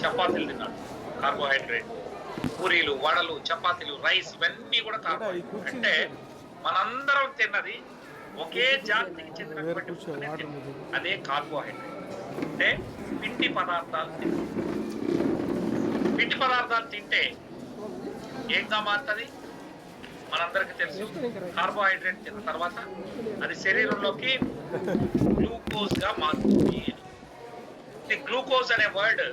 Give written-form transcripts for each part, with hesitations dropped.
చపాతీలు తిన్నాడు, కార్బోహైడ్రేట్. పూరీలు, వడలు, చపాతీలు, రైస్, ఇవన్నీ కూడా కార్బోహైడ్రేట్. అంటే మనందరం తిన్నది ఒకే జాతికి చెందినటువంటి అదే కార్బోహైడ్రేట్. అంటే పిండి పదార్థాలు తిన్నాం. పిండి పదార్థాలు తింటే ఏంగా మారుతుంది మనందరికి తెలుసు. కార్బోహైడ్రేట్ తిన్న తర్వాత అది శరీరంలోకి గ్లూకోజ్ గా మారుతుంది. ఈ గ్లూకోజ్ అనే వర్డ్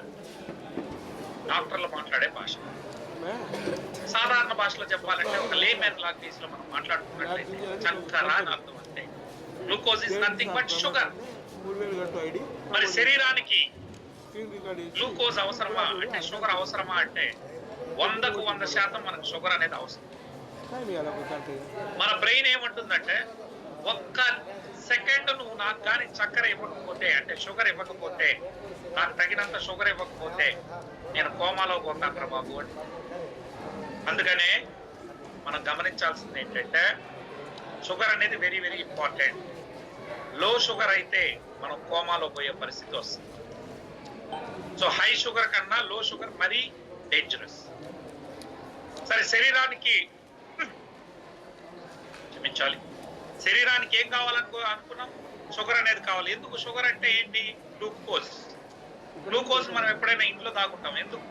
డాక్టర్లు మాట్లాడే భాష. సాధారణ భాషలో చెప్పాలంటే ఒక లేమెన్ లాంగ్వేజ్ లో మనం మాట్లాడుకున్నట్లయితే చక్కెర అని అర్థం. అంటే glucose is nothing but sugar. మరి శరీరానికి గ్లూకోజ్ అవసరమా అంటే షుగర్ అవసరమా అంటే 100కు 100% మనకు షుగర్ అనేది అవసరం. మన బ్రెయిన్ ఏమంటుందంటే ఒక్క సెకండ్ నువ్వు నాకు కానీ చక్కెర ఇవ్వకపోతే అంటే షుగర్ ఇవ్వకపోతే, నాకు తగినంత షుగర్ ఇవ్వకపోతే నేను కోమాలో పోతాను బాబు అని. అందుకనే మనం గమనించాల్సింది ఏంటంటే షుగర్ అనేది వెరీ వెరీ ఇంపార్టెంట్. లో షుగర్ అయితే మనం కోమాలో పోయే పరిస్థితి వస్తుంది. సో హై షుగర్ కన్నా లో షుగర్ మరీ డేంజరస్. సరే, శరీరానికి క్షమించాలి, శరీరానికి ఏం కావాలనుకున్నాం? షుగర్ అనేది కావాలి. ఎందుకు షుగర్ అంటే ఏంటి? గ్లూకోజ్. గ్లూకోజ్ మనం ఎప్పుడైనా ఇంట్లో తాగుంటాం. ఎందుకు?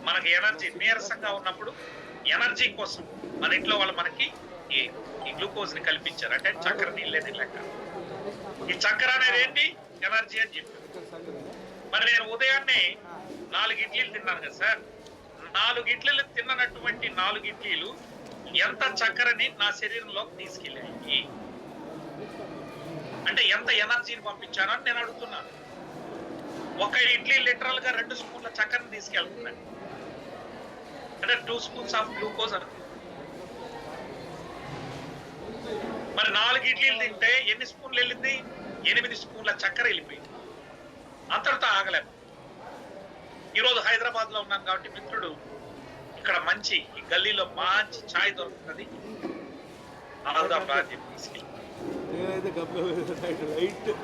మనకి ఎనర్జీ, నీరసంగా ఉన్నప్పుడు ఎనర్జీ కోసం మన ఇంట్లో వాళ్ళు మనకి ఈ గ్లూకోజ్ ని కల్పించారు. అంటే చక్కెర నీళ్ళేది లెక్క. ఈ చక్కెర అనేది ఏంటి? ఎనర్జీ అని చెప్పి. మరి నేను ఉదయాన్నే 4 ఇడ్లీలు తిన్నాను కదా సార్. 4 ఇడ్లీలు తిన్నటువంటి 4 ఇడ్లీలు ఎంత చక్కెరని నా శరీరంలోకి తీసుకెళ్ళాయి అంటే ఎంత ఎనర్జీని పంపించాను అని నేను అడుగుతున్నాను. ఒక ఇడ్లీ లిటరల్ గా 2 స్పూన్ల చక్కెరని తీసుకెళ్తుందండి. అంటే 2 స్పూన్స్ ఆఫ్ గ్లూకోజ్ అని. మరి 4 ఇడ్లీలు తింటే ఎన్ని స్పూన్లు వెళ్ళింది? 8 స్పూన్ల చక్కెర వెళ్ళిపోయింది. అంతటితో ఆగలేము. ఈరోజు హైదరాబాద్ లో ఉన్నాను కాబట్టి మిత్రుడు ఇక్కడ మంచి ఈ గల్లీలో మంచి ఛాయ్ దొరుకుతుంది.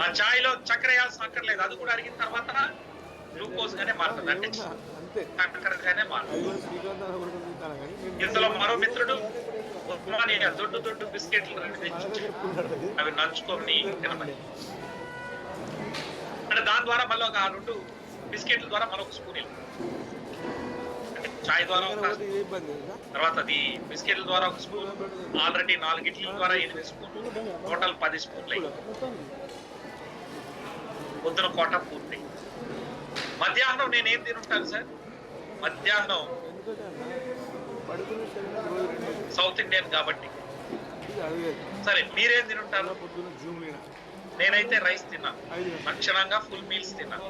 ఆ ఛాయ్ లో చక్కెర వేయాల్సిన అక్కర్లేదు. అది కూడా అరిగిన తర్వాత గ్లూకోజ్ గానే మారుతుంది. అంటే చక్కెరగానే మారుతుంది. ఇందులో మరో మిత్రుడు దొడ్డు దొడ్డు బిస్కెట్లు తెచ్చి అవి నంచుకొని తినమని. అంటే దాని ద్వారా మళ్ళీ ఒక 2 బిస్కెట్ల ద్వారా మరొక స్పూన్ అంటే చాయ్ ద్వారా తర్వాత అది బిస్కెట్ల ద్వారా 1 స్పూన్, ఆల్రెడీ 4 ఇడ్లీల ద్వారా 8 స్పూన్లు, టోటల్ 10 స్పూన్లు అయ్యి పొద్దున కోట పూర్తి. మధ్యాహ్నం నేనేం తినుంటాను సార్? మధ్యాహ్నం సౌత్ ఇండియన్ కాబట్టి సరే, మీరేం తినుంటారు? నేనైతే రైస్ తిన్నాను. లక్షణంగా ఫుల్ మీల్స్ తిన్నాను.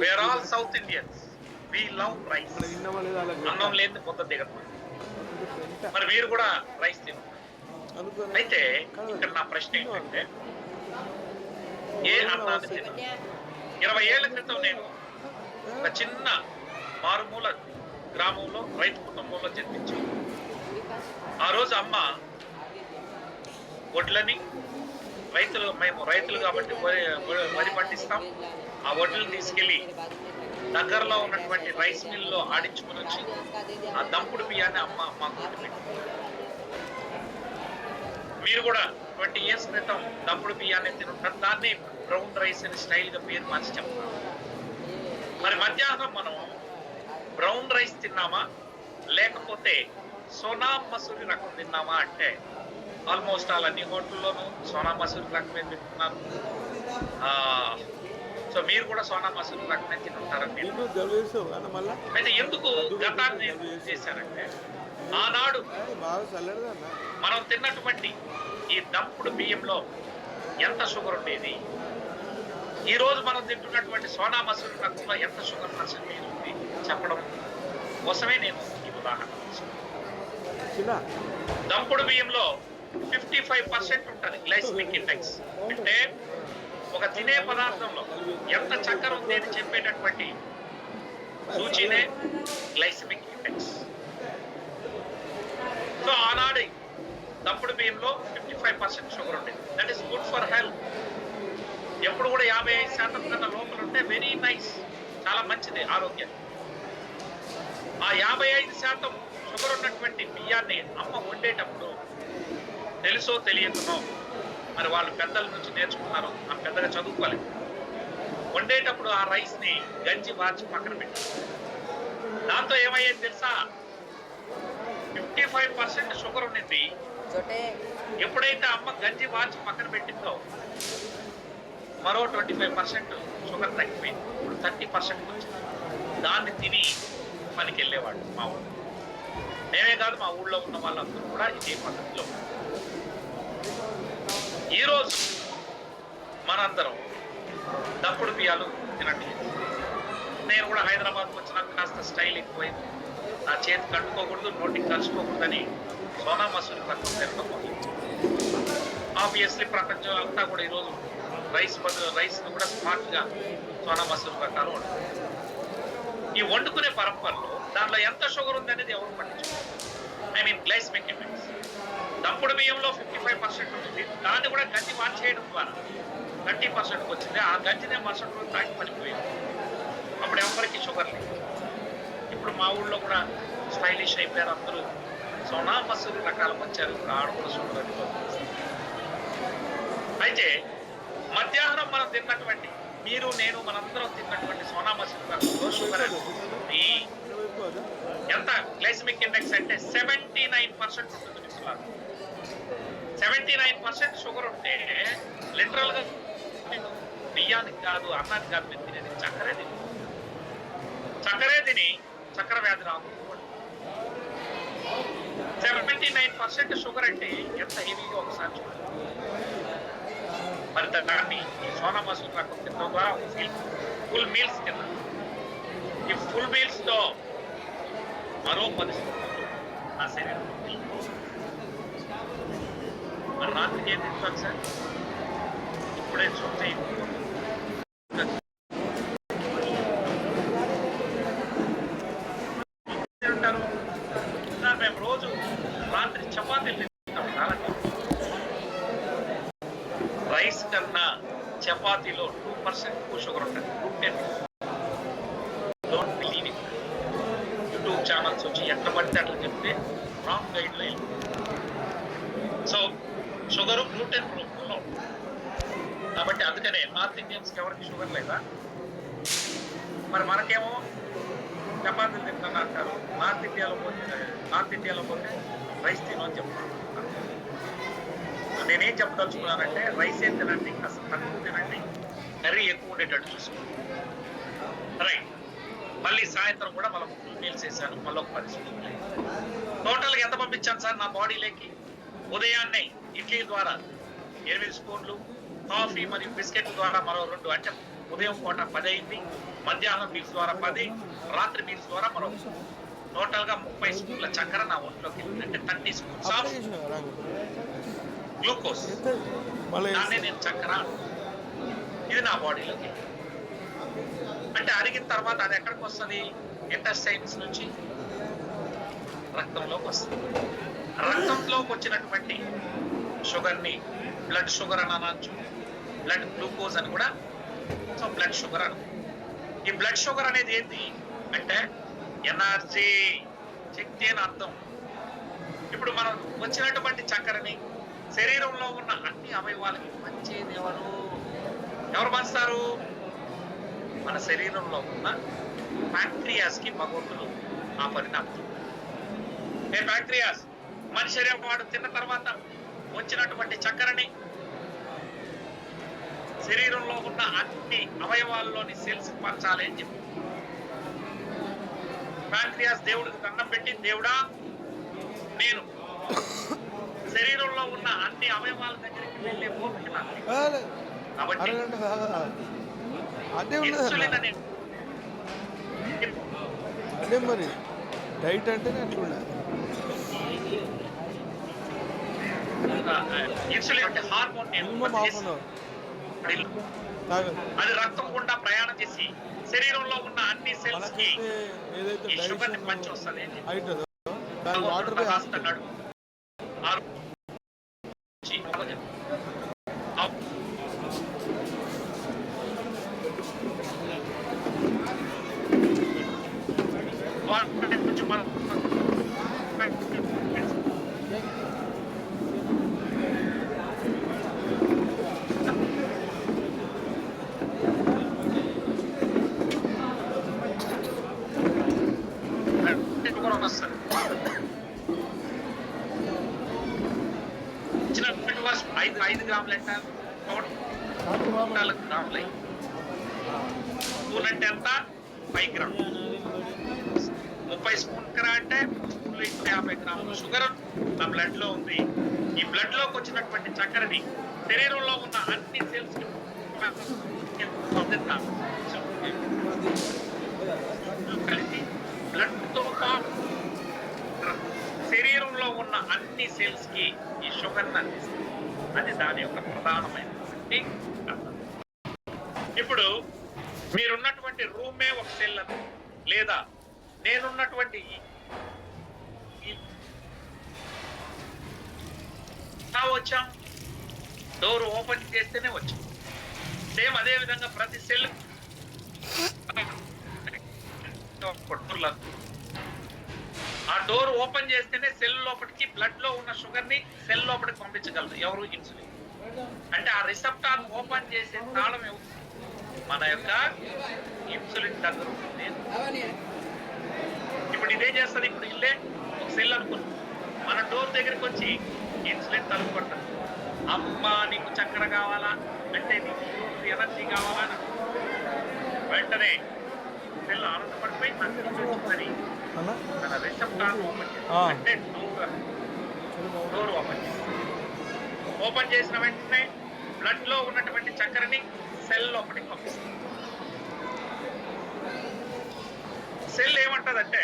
We're all South Indians, we love rice. అన్నం లేని పొద్దు దిగదు. మరి మీరు కూడా రైస్ తింటారు. అయితే ఇక్కడ నా ప్రశ్న ఏంటంటే ఏ అన్నాన్ని తిన? 20 ఏళ్ల క్రితం నేను ఒక చిన్న మారుమూల గ్రామంలో రైతు కుటుంబంలో జన్మించాను. ఆ రోజు అమ్మ వడ్లని మేము రైతులు కాబట్టి వరి పండిస్తాం. ఆ వడ్లను తీసుకెళ్లి దగ్గరలో ఉన్నటువంటి రైస్ మిల్లో ఆడించుకుని వచ్చి ఆ దంపుడు బియ్యాన్ని అమ్మ మాకు పెట్టి. మీరు కూడా 20 years క్రితం దంపుడు బియ్యాన్ని తింటారు. దాన్ని బ్రౌన్ రైస్ అని స్టైల్ గా పేరు మార్చి చెప్తారు. మరి మధ్యాహ్నం మనం బ్రౌన్ రైస్ తిన్నామా లేకపోతే సోనా మసూరి రకం తిన్నామా అంటే ఆల్మోస్ట్ అన్ని హోటల్లోనూ సోనా మసూరి రకమే తింటున్నారు. సో మీరు కూడా సోనా మసూరి రకమే తింటుంటారని. అయితే ఎందుకు గతాన్ని చేశారంటే ఆనాడు మనం తిన్నటువంటి ఈ దంపుడు బియ్యంలో ఎంత షుగర్ ఉండేది, ఈ రోజు మనం తింటున్నటువంటి సోనా మసూరి రకంలో ఎంత షుగర్ పర్సెంటేజ్ ఉంది చెప్పడం కోసమే నేను ఈ ఉదాహరణ తీసుకున్నాను. దంపుడు బియ్యంలో 55% ఉంటుంది గ్లైసెమిక్ ఇండెక్స్. అంటే ఒక తినే పదార్థంలో ఎంత చక్కెర ఉంది అని చెప్పేటటువంటి సూచీనే గ్లైసెమిక్ ఇండెక్స్. సో ఆనాడు దంపుడు బియ్యంలో 55% షుగర్ ఉండేది. That is good for health. ఎప్పుడు కూడా 55% కన్నా లోపల ఉంటే వెరీ నైస్. చాలా మంచిది ఆరోగ్యం. ఆ 55% షుగర్ ఉన్నటువంటి బియ్యాన్ని అమ్మ వండేటప్పుడు తెలుసో తెలియకనో, మరి వాళ్ళు పెద్దల నుంచి నేర్చుకున్నారు, ఆ పెద్దగా చదువుకోలేదు, వండేటప్పుడు ఆ రైస్ ని గంజి మార్చి పక్కన పెట్టి, దాంతో ఏమయ్యేది తెలుసా, 55% షుగర్ ఉండింది. ఎప్పుడైతే అమ్మ గంజి మార్చి పక్కన పెట్టిందో మరో 25% షుగర్ తగ్గిపోయింది. ఇప్పుడు 30% వచ్చింది. దాన్ని తిని పనికి వెళ్ళేవాడు మా ఊళ్ళో. మేమే కాదు, మా ఊళ్ళో ఉన్న వాళ్ళందరూ కూడా ఇదే పద్ధతిలో. ఈరోజు మనందరం దప్పుడు బియ్యాలు తినట్లేదు. నేను కూడా హైదరాబాద్కి వచ్చినాక కాస్త స్టైల్ ఎక్కువైంది. నా చేతికి కట్టుకోకూడదు, నోటికి కలుసుకోకూడదని సోనా మసూరి పక్కన తినడం. ఆబ్వియస్లీ ప్రపంచం అంతా కూడా ఈరోజు రైస్ కూడా స్మార్ట్ గా సోనా మసూరి ప్రకారం వండుతుంది. ఈ వండుకునే పరంపరలో దాంట్లో ఎంత షుగర్ ఉంది అనేది ఎవరు పట్టించుకోరు. I mean glycemic index. దంపుడు బియ్యంలో 55% ఉంటుంది. దాన్ని కూడా గంజి మార్చేయడం ద్వారా 30% వచ్చింది. ఆ గంజినే మరుసటి రోజు తాగి పడిపోయింది. అప్పుడు ఎవరికి షుగర్ లేదు. ఇప్పుడు మా ఊళ్ళో కూడా స్టైలిష్ అయిపోయారు అందరూ. సోనా మసూరి రకాలు వచ్చారు. ఆడ కూడా షుగర్ అని. అయితే మధ్యాహ్నం మనం తిన్నటువంటి, మీరు నేను మనందరం తిన్నటువంటి సోనా మసూరి షుగర్ ఎంత గ్లైసెమిక్ ఇండెక్స్ అంటే 79% ఉంటుంది. 79% షుగర్ ఉంటే లిటరల్ గా బియ్యానికి కాదు, అన్నానికి కాదు, మీరు తినేది చక్కరే తిని చక్కెర వ్యాధి రాకూడదు. 79% షుగర్ అంటే ఎంత హెవీగా ఒకసారి చూడండి. మరి దాన్ని ఈ సోనా మసూరి రకం తినడం ద్వారా ఫుల్ మీల్స్ కింద, ఈ ఫుల్ మీల్స్ తో మరో 10 సంవత్సరాలు నా శరీరం మరి రాత్రికి ఏం తింటాను సార్? ఇప్పుడే చూస్తే ఉంటారు. మేము రోజు రాత్రి చపాతీలు తింటాం. చాలా రైస్ కన్నా చపాతీలో 2% షుగర్ ఉంటుంది. Don't believe it. YouTube channels వచ్చి ఎట్లా పడితే అట్లా చెప్తే wrong guide line. So sugar gluten రూపంలో కాబట్టి అందుకనే నార్త్ ఇండియన్స్కి ఎవరికి షుగర్ లేదా? మరి మనకేమో చపాతీలు తింటాను అంటారు. నార్త్ ఇండియాలో పోతే రైస్ తిను అని చెప్తాను. నేనేం చెప్పదలుచుకున్నానంటే రైస్ ఏం తినండి, అసలు తక్కువ తినండి, కర్రీ ఎక్కువ ఉండేటట్టు చూసుకోండి. రైట్. మళ్ళీ సాయంత్రం కూడా మళ్ళీ ఫుల్ మీల్స్ వేసాను. మళ్ళీ ఒక 10 స్పూన్లు. టోటల్గా ఎంత పంపించాను సార్ నా బాడీలోకి? ఉదయాన్నే ఇడ్లీ ద్వారా 8 స్పూన్లు, కాఫీ మరియు బిస్కెట్ ద్వారా మరో 2, అంటే ఉదయం పూట 10 అయింది. మధ్యాహ్నం మీల్స్ ద్వారా 10, రాత్రి మీల్స్ ద్వారా మరో టోటల్ గా 30 స్పూన్ల చక్కెర నా ఒంట్లోకి, అంటే 30 స్పూన్స్ ఆఫ్ గ్లూకోజ్. దాన్ని నేను చక్కెర, ఇది నా బాడీలోకి. అంటే అరిగిన తర్వాత అది ఎక్కడికి వస్తుంది? ఇంటెస్టైన్స్ నుంచి రక్తంలోకి వస్తుంది. రక్తంలోకి వచ్చినటువంటి షుగర్ ని బ్లడ్ షుగర్ అని అనొచ్చు, బ్లడ్ గ్లూకోజ్ అని కూడా. సో బ్లడ్ షుగర్ అను. ఈ బ్లడ్ షుగర్ అనేది ఏంటి అంటే ఎనర్జీ, శక్తి అని అర్థం. ఇప్పుడు మనం వచ్చినటువంటి చక్కెరని శరీరంలో ఉన్న అన్ని అవయవాలకి పంచేది ఎవరు పంచుతారు? మన శరీరంలో ఉన్న ప్యాంక్రియాస్ కి భగవంతుడు ఆ పరిణామం. ప్యాంక్రియాస్ మనిషి శరీరం వాడు తిన్న తర్వాత వచ్చినటువంటి చక్కెరని శరీరంలో ఉన్న అన్ని అవయవాల్లోని సెల్స్ పంచాలి అని చెప్పి ప్యాంక్రియాస్ దేవుడికి దండం పెట్టి, దేవుడా నేను శరీరంలో ఉన్న అన్ని అవయవాల దగ్గరికి వెళ్ళే ఓపిక నాకు, కాబట్టి ఇన్సులిన్ అనే అదే మరి డైట్ అంటేనే అట్లా. ఇన్సులిన్ అంటే హార్మోన్. అది రక్తం గుండా ప్రయాణం చేసి శరీరంలో ఉన్న అన్ని సెల్స్ కి ఈ షుగర్ ని పంచి వస్తుంది. వాటి నుంచి మనం కూడా వస్తుంది. ఇచ్చినటువంటి వర్షం 5 గ్రాములు ఎంత, 4 గ్రాములు. స్పూన్ అంటే ఎంత, 5 గ్రాములు. 30 స్పూన్ అంటే 50 గ్రాములు షుగర్ నా బ్లడ్ లో ఉంది. ఈ బ్లడ్ లోకి వచ్చినటువంటి చక్కెరని శరీరంలో ఉన్న అన్ని సెల్స్ కలిసి బ్లడ్ తో పాటు శరీరంలో ఉన్న అన్ని సెల్స్ కి ఈ షుగర్ అందిస్తుంది. అది దాని యొక్క ప్రధానమైనటువంటి అర్థం. ఇప్పుడు మీరున్నటువంటి రూమే ఒక సెల్ అని, లేదా నేనున్నటువంటి వచ్చాం, డోర్ ఓపెన్ చేస్తేనే వచ్చాం. సేమ్ అదే విధంగా ప్రతి సెల్ ఆ డోర్ ఓపెన్ చేస్తేనే సెల్ లోపలికి బ్లడ్ లో ఉన్న షుగర్ ని సెల్ లోపలికి పంపించగలరు. ఎవరు? ఇన్సులిన్. అంటే ఆ రిసెప్టార్ ఓపెన్ చేసే తాళం మన యొక్క ఇన్సులిన్ దగ్గర ఉంటుంది. ఇప్పుడు ఇదే చేస్తుంది. ఇప్పుడు ఇల్లే ఒక సెల్ అనుకున్నాం, మన డోర్ దగ్గరికి వచ్చి ఇన్సులిన్ తలుపు కొడతారు. అమ్మా నీకు చక్కెర కావాలా అంటే, నీకు ఎనర్జీ కావాలా అని వెంటనే సెల్ ఆనందపడిపోయి వచ్చిందని తన రిసెప్టార్ ఓపెన్ చేస్తుంది. అంటే డోర్ ఓపెన్ చేస్తుంది. ఓపెన్ చేసిన వెంటనే బ్లడ్ లో ఉన్నటువంటి చక్కెరని సెల్ లోపలికి పంపిస్తుంది. సెల్ ఏమంటదంటే,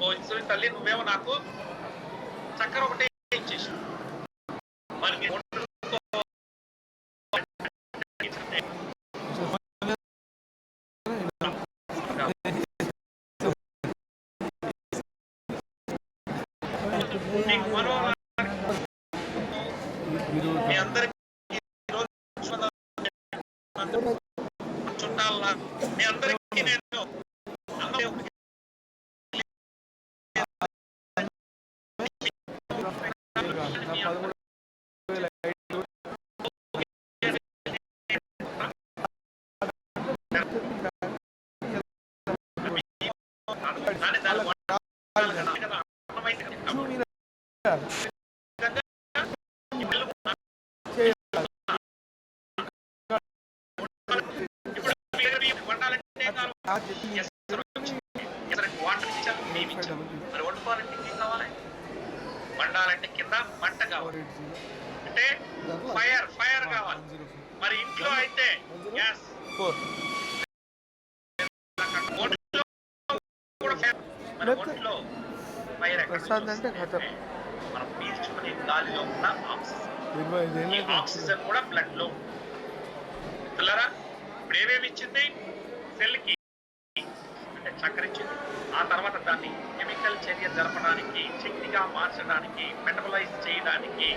ఓ ఇన్సులిన్ తల్లి, నువ్వేమో నాకు చక్కెర ఒకటే ఇచ్చేసి మరి మీ అందరికీ చుట్టాల మీ అందరికీ నేను వాటర్ ఇచ్చాను, మేము ఇచ్చాము. మరి వండుకోవాలంటే ఏం కావాలి? వండాలంటే కింద మంట కావాలి, అంటే ఫైర్ కావాలి. మరి ఇంట్లో అయితే గ్యాస్, మన ఒంట్లో ఫైర్ ఎక్కడ? మనం పీల్చుకునే గాలిలో ఉన్న ఆక్సిజన్. ఈ ఆక్సిజన్ కూడా బ్లడ్ లో పిల్లరా. ఇప్పుడు ఏమేమి ఇచ్చింది? సెల్కి అంటే చక్కెర ఇచ్చింది. ఆ తర్వాత దాన్ని కెమికల్ చర్య జరపడానికి, శక్తిగా మార్చడానికి, మెటబలైజ్ చేయడానికి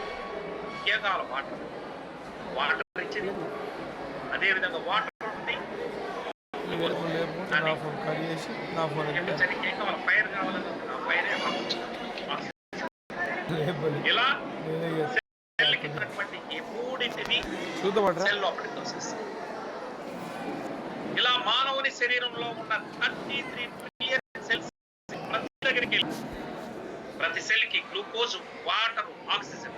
ఏం కావాలి? వాటర్ ఇచ్చింది. అదేవిధంగా వాటర్ ఉంది. ఏం కావాలి? ఫైర్ కావాలని ఫైర్ ఇలా సెల్కి ఇచ్చినటువంటి ఈ మూడింటిని సెల్ లోపలికి తోసేస్తాయి. ఇలా మానవుని శరీరంలో ఉన్న 33 ట్రిలియన్ సెల్స్ ప్రతి దగ్గరికి వెళ్ళి ప్రతి సెల్ కి గ్లూకోజ్, వాటర్, ఆక్సిజన్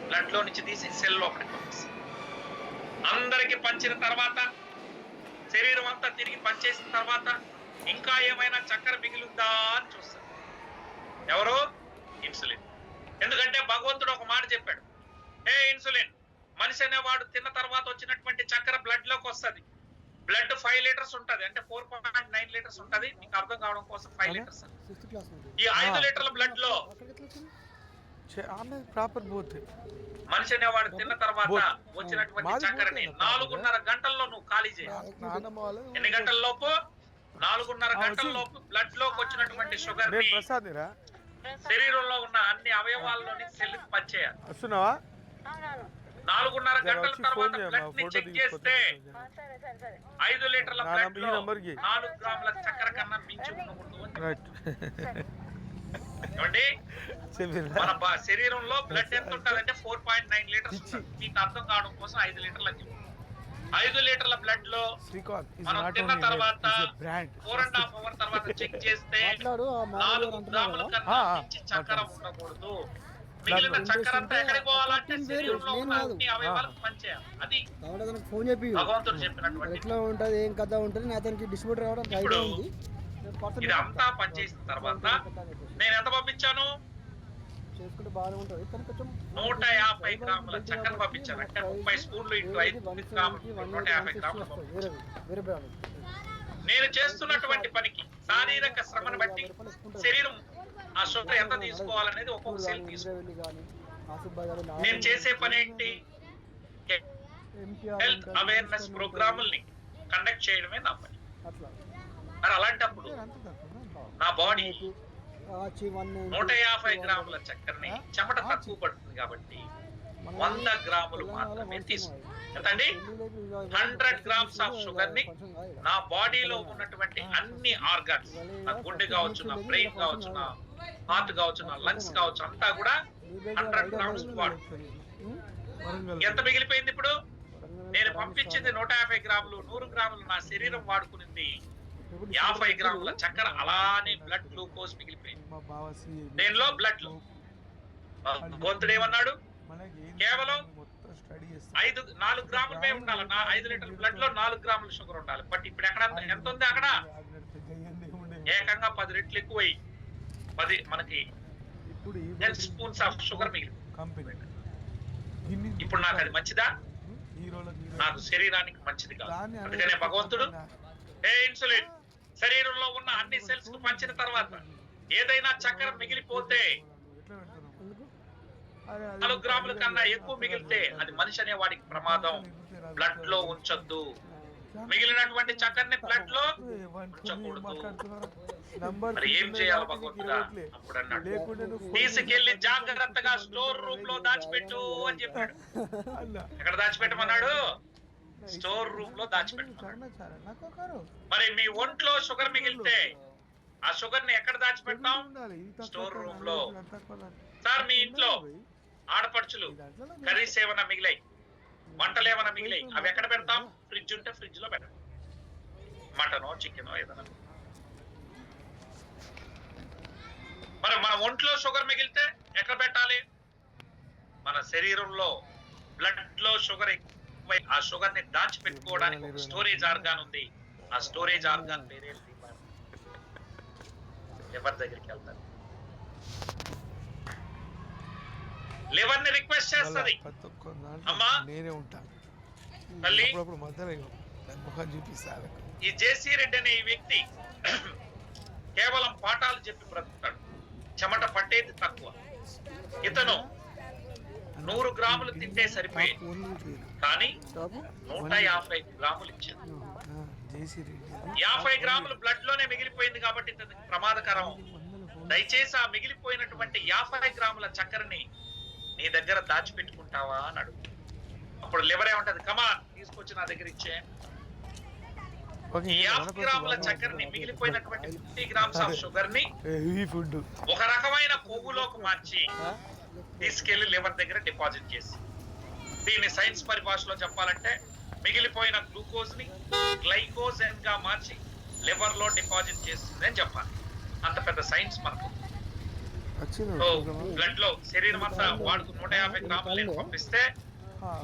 బ్లడ్ లో నుంచి తీసి సెల్ లోపలికి పంపిస్తుంది. అందరికి పంచిన తర్వాత, శరీరం అంతా తిరిగి పనిచేసిన తర్వాత ఇంకా ఏమైనా చక్కెర మిగిలిందా అని చూస్తారు. ఎవరు? ఇన్సులిన్. ఎందుకంటే భగవంతుడు ఒక మాట చెప్పాడు, ఏ ఇన్సులిన్, మనిషి అనేవాడు తిన్న తర్వాత వచ్చినటువంటి చక్కెర బ్లడ్ లోకి వస్తుంది. బ్లడ్ 5 లీటర్స్ ఉంటది, అంటే 4.9 లీటర్స్ ఉంటది. మీకు అర్థం కావడం కోసం 5 లీటర్స్. ఈ 5 లీటర్ల బ్లడ్ లో మనిషి అనేవాడు తిన్న తర్వాత వచ్చినటువంటి చక్కెరని 4.5 గంటల్లో నువ్వు ఖాళీ చేయాలి. ఎన్ని గంటల లోపు? 4.5 గంటల లోపు బ్లడ్ లోకి వచ్చినటువంటి షుగర్ ని శరీరంలో ఉన్న అన్ని అవయవాల్లోని సెల్ పనిచేయాలి. 4.5 జర గంటల వచ్చి తర్వాత ఫోన్ చేయమ్మా, బ్లడ్ ని ఫోటో చెక్ తీసుకొస్తా చేస్తే కొంచెం. 5 లీటర్ల నా బ్లడ్ ఈ లో నంబర్కి. 4 గ్రాముల చక్కెర కన్నా మించి ఉండకూడదు అని రైట్ ఏమండి? చెప్పిందా మన శరీరంలో బ్లడ్ ఎంత ఉంటుందంటే 4.9 లీటర్స్ ఉంటుంది. మీకు అర్థం కావడం కోసం 5 లీటర్లు అని చెప్పి 5 లీటర్ల బ్లడ్ లో శ్రీకాంత్ is మనం not తిన్న only తర్వాత name, he's a brand. 4.5 hour తర్వాత చెక్ చేస్తే మాట్లాడు, ఆ 4 గ్రాముల కన్నా ఆ, మించి చక్కెర మాట్లాడు. ఉండకూడదు. మిగిలిన చక్కెర అంతా ఎక్కడికి పోవాలంటే శరీరంలో ఉన్న అన్ని అవయవాలకు పనిచేయాలి. అది కాబట్టి అతనికి ఫోన్ చెప్పి భగవంతుడు చెప్పినటువంటి. ఎట్లా ఉంటుంది ఏం కథ ఉంటుంది నేను అతనికి డిస్ట్రిబ్యూటర్ రావడానికి ఇప్పుడు ఐడియా ఉంది. నేను పర్సనల్ ఇది అంతా పనిచేసిన తర్వాత నేను ఎంత పంపించాను? చేసుకుంటే బాగానే ఉంటుంది కానీ కొంచెం 150 గ్రాముల చక్కెర పంపించాను. అంటే 30 స్పూన్లు ఇంటూ 5 గ్రాములు 150 గ్రాములు పంపించాను. వేరే బ్రాండ్ నేను చేస్తున్నటువంటి పనికి శారీరక శ్రమను బట్టి శరీరం ఆ షుగర్ ఎంత తీసుకోవాలనేది ఒక్కొక్క సెల్ తీసుకోవాలి. నేను చేసే పని ఏంటి? హెల్త్ అవేర్నెస్ ప్రోగ్రాముల్ని కండక్ట్ చేయడమే నా పని. అట్లా మరి అలాంటప్పుడు నా బాడీ 150 గ్రాముల చక్కెరని చెమట తక్కువ పడుతుంది కాబట్టి 100 గ్రాములు మాత్రమే తీసుకుంటాను. ఎంతండి? 100 గ్రామ్స్ ఆఫ్ షుగర్ ని నా బాడీలో ఉన్నటువంటి అన్ని ఆర్గాన్స్, నా గుండె కావచ్చు, నా బ్రెయిన్ కావచ్చు, నా హార్ట్ కావచ్చు, నా లంగ్స్ కావచ్చు, అంతా కూడా 100 గ్రామ్స్ వాడు. ఎంత మిగిలిపోయింది ఇప్పుడు? నేను పంపించింది 150 గ్రాములు, 100 గ్రాములు నా శరీరం వాడుకునింది 50 గ్రాముల చక్కెర అలానే బ్లడ్ గ్లూకోజ్ మిగిలిపోయింది. దేనిలో? బ్లడ్ లో. భగవంతుడు ఏమన్నాడు? కేవలం 4 గ్రాములే ఉండాలి. 5 లీటర్ల బ్లడ్ లో 4 గ్రాముల షుగర్ ఉండాలి. బట్ ఇప్పుడు ఎక్కడ ఎంత ఉంది? అక్కడ ఏకంగా 10 రెట్లు ఎక్కువ 10 మనకి 10 స్పూన్స్ ఆఫ్ షుగర్ మిగిలి. ఇప్పుడు నాకు అది మంచిదా? నాకు శరీరానికి మంచిది కాదు. అందుకనే భగవంతుడు ఇన్సులిన్ శరీరంలో ఉన్న అన్ని సెల్స్ కు పంచిన తర్వాత ఏదైనా చక్కెర మిగిలిపోతే 4 గ్రాముల కన్నా ఎక్కువ మిగిలితే అది మనిషి అనే వాడికి ప్రమాదం. బ్లడ్ లో ఉంచొద్దు. మిగిలినటువంటి చక్కెరని బ్లడ్ లో ఉంచకూడదు. మరి ఏం చేయాలి భగవంతుడా? అప్పుడు అన్నాడు, తీసుకెళ్లి జాగ్రత్తగా స్టోర్ రూమ్ లో దాచిపెట్టు అని చెప్పాడు. ఎక్కడ దాచిపెట్టమన్నాడు? స్టోర్ రూమ్ లో దాచిపెట్టమన్నాడు. మరి మీ ఒంట్లో షుగర్ మిగిలితే ఆ షుగర్ ని ఎక్కడ దాచిపెడతాం? స్టోర్ రూమ్ లో. సార్ మీ ఇంట్లో ఆడపడుచులు కర్రీస్ ఏమైనా మిగిలాయి, వంటలు ఏమైనా మిగిలాయి, అవి ఎక్కడ పెడతాం? ఫ్రిడ్జ్ ఉంటే ఫ్రిడ్జ్ లో పెడతాం. మటనో చికెనో ఏదైనా. మరి మన ఒంట్లో షుగర్ మిగిలితే ఎక్కడ పెట్టాలి? మన శరీరంలో బ్లడ్ లో షుగర్ ఎక్కువ, ఆ షుగర్ ని దాచిపెట్టుకోవడానికి ఒక స్టోరేజ్ ఆర్గాన్ ఉంది. ఆ స్టోరేజ్ ఆర్గాన్ పేరే లివర్ దగ్గరికి వెళ్తారు. లివర్ ని రిక్వెస్ట్ చేస్తుంది, అమ్మా నేనే ఉంటాను తల్లి. చూపిస్తాను. ఈ జేసీ రెడ్డి అనే ఈ వ్యక్తి కేవలం పాఠాలు చెప్పి బ్రతుకుతాడు. చెమట పట్టేది తక్కువ. ఇతను 100 గ్రాములు తింటే సరిపోయేది, కానీ 150 గ్రాములు ఇచ్చింది. 50 గ్రాములు బ్లడ్ లోనే మిగిలిపోయింది కాబట్టి ఇతనికి ప్రమాదకరం. దయచేసి ఆ మిగిలిపోయినటువంటి 50 గ్రాముల చక్కెరని నీ దగ్గర దాచిపెట్టుకుంటావా అని అడుగు. అప్పుడు లివర్ ఏమంటది? కమా తీసుకొచ్చి నా దగ్గర ఇచ్చే. 50 గ్రాముల చక్కెరని, మిగిలిపోయినటువంటి 50 గ్రామ్స్ ఆఫ్ షుగర్ ని ఒక రకమైన కొవ్వులోకి మార్చి తీసుకెళ్లి లివర్ దగ్గర డిపాజిట్ చేసి, దీన్ని సైన్స్ పరిభాషలో చెప్పాలంటే మిగిలిపోయిన గ్లూకోజ్ ని గ్లైకోజన్ గా మార్చి లివర్ లో డిపాజిట్ చేస్తుంది అని చెప్పాలి. అంత పెద్ద సైన్స్ మనకు. బ్లడ్ లో శరీరం అంతా వాడుకు 150 గ్రాములు నేను పంపిస్తే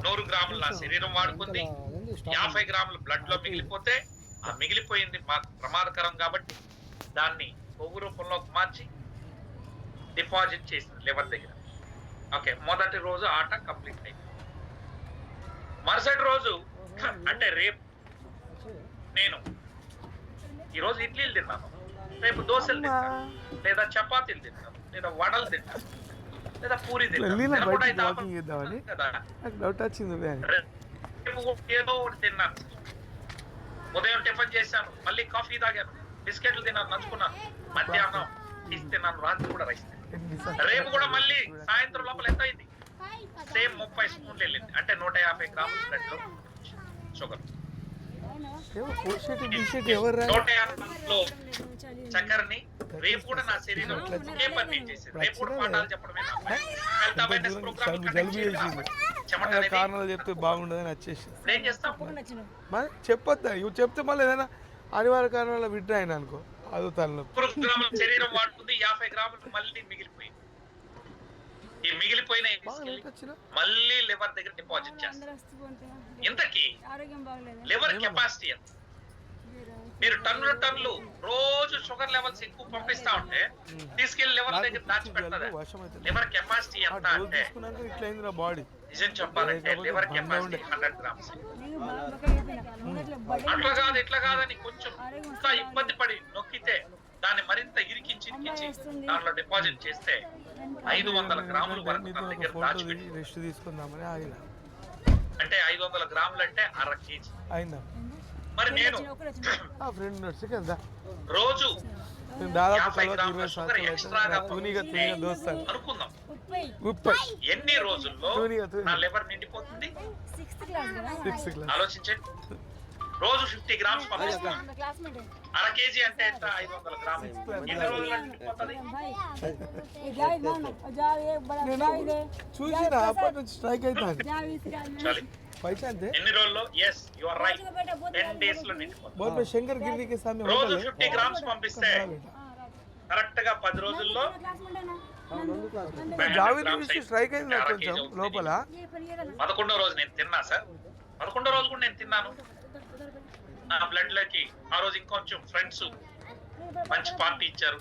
100 గ్రాములు నా శరీరం వాడుకుంది. 50 గ్రాములు బ్లడ్ లో మిగిలిపోతే ఆ మిగిలిపోయింది మాకు ప్రమాదకరం కాబట్టి దాన్ని కొవ్వు రూపంలోకి మార్చి డిపాజిట్ చేసింది లివర్ దగ్గర. ఓకే, మొదటి రోజు ఆట కంప్లీట్ అయింది. మరుసటి రోజు అంటే రేపు నేను ఈరోజు ఇడ్లీలు తిన్నాను, రేపు దోశలు తింటాను, లేదా చపాతీలు తింటాను, లేదా వడలు తింటాను, లేదా పూరి తింటాను. రేపు ఏదో ఒకటి తిన్నాను. ఉదయం టిఫిన్ చేశాను, మళ్ళీ కాఫీ తాగాను, బిస్కెట్లు తిన్నాను, నంచుకున్నాను, మధ్యాహ్నం రైస్ తిన్నాను, రాత్రి కూడా రైస్ తిన్నాను. రేపు కూడా మళ్ళీ సాయంత్రం లోపల ఎంత అయింది? సేమ్ 30 స్పూన్లు వెళ్ళింది, అంటే 150 గ్రాముల బ్లడ్ లో షుగర్. ఏమో కోషెట్ గిషెట్ ఎవరు రా 150 గ్రాములు చక్కెరని రేపు కూడా నా శరీరం ఒకే పని నేను చేసేది. రేపు కూడా పాఠాలు చెప్పడమే నా పని. Health awareness program జలుబు conduct చేయడం నా చేసింది. పని. చెమట అలా అనేది కారణాలు చెప్తే బాగుండదని వచ్చేసి ఇప్పుడు ఏం చేస్తాం? మరి చెప్పొద్దా ఇవి చెప్తే మళ్ళీ ఏదైనా అనివార్య కారణాల విడ్డా అయినా అనుకో అదో తలనొప్పి 100 గ్రాముల శరీరం వాడుతుంది, 50 గ్రాములు మళ్ళీ మిగిలిపోయింది. ఈ మిగిలిపోయిన ఈ బాగా తీసుకెళ్ళి లేట్ వచ్చినా మళ్ళీ లివర్ దగ్గర డిపాజిట్ చేస్తాం. ఇంతకీ ఆరోగ్యం బాగలేదు. లివర్ కెపాసిటీ ఎంత? మీరు టన్నులు రోజు షుగర్ లెవెల్స్ ఎక్కువ పంపిస్తా ఉంటే తీసుకెళ్లి లివర్ దగ్గర దాచిపెడతారా? వర్షం అయితే లివర్ కెపాసిటీ ఎంత డోస్ అంటే, తీసుకున్నాక ఇట్లా అయింది నా బాడీ నిజం చెప్పాలంటే లివర్ కెపాసిటీ 100 గ్రామ్స్. నీకు బాగా అయిపోయినా. మొదట్లో బడి అట్లా కాదు ఇట్లా కాదని కొంచెం ఇంకా ఇబ్బంది పడి నొక్కితే దాన్ని మరింత ఇరికించి దాంట్లో డిపాజిట్ చేస్తే 500 గ్రాములు వరకు నీతో మన ఒక దగ్గర ఫోటో దాచిపెట్టి, దిగి రెస్ట్ తీసుకుందామని ఆగిన అంటే 500 గ్రాములు అంటే 1/2 కేజీ. అయిందా మరి నేను ఒకరు వచ్చిన ఆ ఫ్రెండ్ నడిచి కదా రోజు నేను దాదాపు 50 తర్వాత గ్రాముల 20 షుగర్ సంవత్సరాలు ఎక్స్ట్రాగా అయితే తూనిగా దోస్తాను అనుకుందాం. 30 ఎన్ని రోజుల్లో తూనిగా నా లివర్ నిండిపోతుంది? 6th క్లాస్ కదా 6 క్లాస్ ఆలోచించండి. రోజు 50 గ్రామ్స్ పంపిస్తాం. మన క్లాస్మేట్ 1/2 కేజీ అంటే ఎంత? 500 గ్రాములు. ఎన్ని రోజుల్లో నిండిపోతుంది? भाई ये जाए मानो जाओ ये बड़ा भाई दे చూసిన అప్పటి నుంచి స్ట్రైక్ అవుతాను जाओ इसका చాలు. పైసా అంతే ఎన్ని రోజుల్లో? Yes you are right. बेटा बहुत 10 డేస్ లో నిండిపోతుంది. बहुत में शंकर गिरी के सामने రోజు होटल है 50 గ్రామ్స్ పంపిస్తే కరెక్ట్ గా 10 రోజుల్లో क्लासमेट है ना నందు క్లాస్ 100 జావేద్ గ్రామ్స్ నుంచి స్ట్రైక్ అయింది నాకు అర కొంచెం కేజీ అవుతుంది. లోపల ये पर ये ना 11వ రోజు నేను తిన్నా సార్. 11వ రోజు కూడా నేను తిన్నాను. నా బ్లడ్ లోకి ఆ రోజు ఇంకొంచెం ఫ్రెండ్స్ మంచి పార్టీ ఇచ్చారు,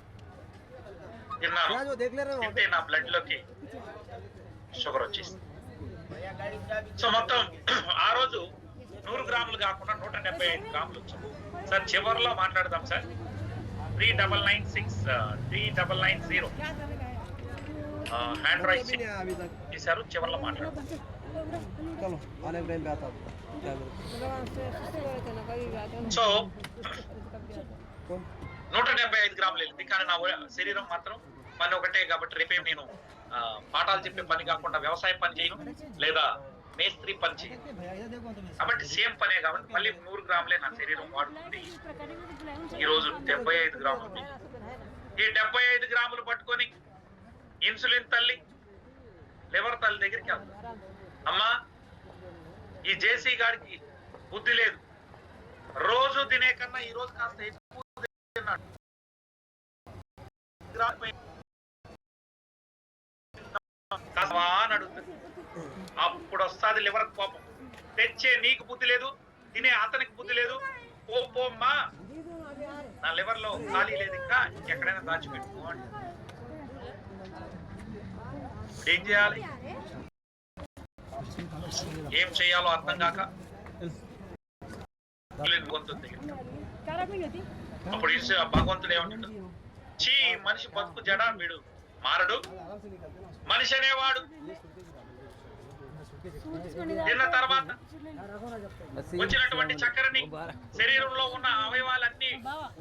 తిన్నాను. రాజు దేఖ లే రే తింటే నా బ్లడ్ లోకి షుగర్ వచ్చేసింది. సో మొత్తం ఆ రోజు 100 గ్రాములు కాకుండా 175 గ్రాములు వచ్చాయి. సార్ చివరిలో మాట్లాడదాం సార్. 3996 హ్యాండ్ రైస్ अभी तक చేశారు. చివరిలో మాట్లాడదాం. चलो आने टाइम पे आता हूँ क्या करूँ సో कौन 175 గ్రాములు వెళ్ళింది, కానీ నా శరీరం మాత్రం పని ఒకటే. కాబట్టి రేపేం నేను పాఠాలు చెప్పే పని కాకుండా వ్యవసాయ పని చేయను, లేదా మేస్త్రి పని చేయను. भैया इधर देखो तो కాబట్టి సేమ్ పనే కాబట్టి మళ్ళీ 100 గ్రాములే నా శరీరం వాడుతుంది. ఈ రోజు 75 గ్రాములు ఉంది. ఈ 75 గ్రాములు పట్టుకొని ఇన్సులిన్ తల్లి, లివర్ తల్లి దగ్గరికి వెళ్తాం. అమ్మా, ఈ జేసీ గారికి బుద్ధి లేదు, రోజు తినే కన్నా ఈ రోజు కాస్త ఎక్కువ తిన్నాడు. కాస్తా అని అడుగుతుంది. అప్పుడు వస్తుంది లివర్ కోపం. తెచ్చే నీకు బుద్ధి లేదు, తినే అతనికి బుద్ధి లేదు. పోమ్మా, నా లివర్ లో ఖాళీ లేదు, ఇంకా ఎక్కడైనా దాచిపెట్టుకో అంటే ఏం చేయాలి? ఏం చేయాలో అర్థం కాక భగవంతుడి దగ్గర. అప్పుడు భగవంతుడు ఏమంటాడు? చీ, మనిషి బతుకు జడ, వీడు మారడు. మనిషి అనేవాడు తిన్న తర్వాత వచ్చినటువంటి చక్కెరని శరీరంలో ఉన్న అవయవాలన్నీ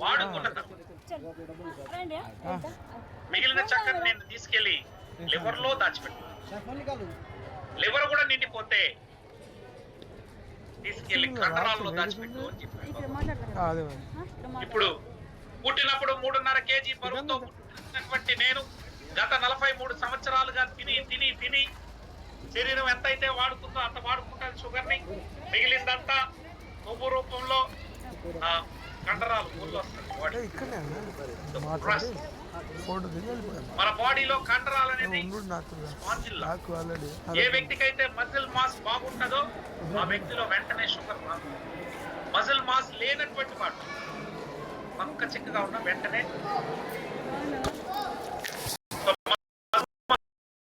వాడుకుంటారు. మిగిలిన చక్కెర నేను తీసుకెళ్లి లివర్ లో దాచిపెట్టు. फोन निकालो లివర్ కూడా నిండిపోతే తీసుకెళ్లి కండరాల్లో దాచిపెట్టు అని చెప్పారు. అదే మరి ఇప్పుడు పుట్టినప్పుడు 3.5 కేజీ బరువుతో పుట్టినటువంటి నేను గత 43 సంవత్సరాలుగా తిని శరీరం ఎంతైతే వాడుతుందో అంత వాడుకుంటాను షుగర్ ని. మిగిలిందంతా కొవ్వు రూపంలో కండరాలు ఊళ్ళో వస్తుంది. ఇక్కడే మాట్లాడి ఫోటో దిగి వెళ్ళిపోయాను మన బాడీలో కండరాలు అనేది ఉండు నాకు స్పాంజిల్. నాకు ఆల్రెడీ ఏ వ్యక్తికైతే మజిల్ మాస్ బాగుంటుందో ఆ వ్యక్తిలో వెంటనే షుగర్ రాదు. మజిల్ మాస్ లేనటువంటి వాడు పక్క చిక్కగా ఉన్న వెంటనే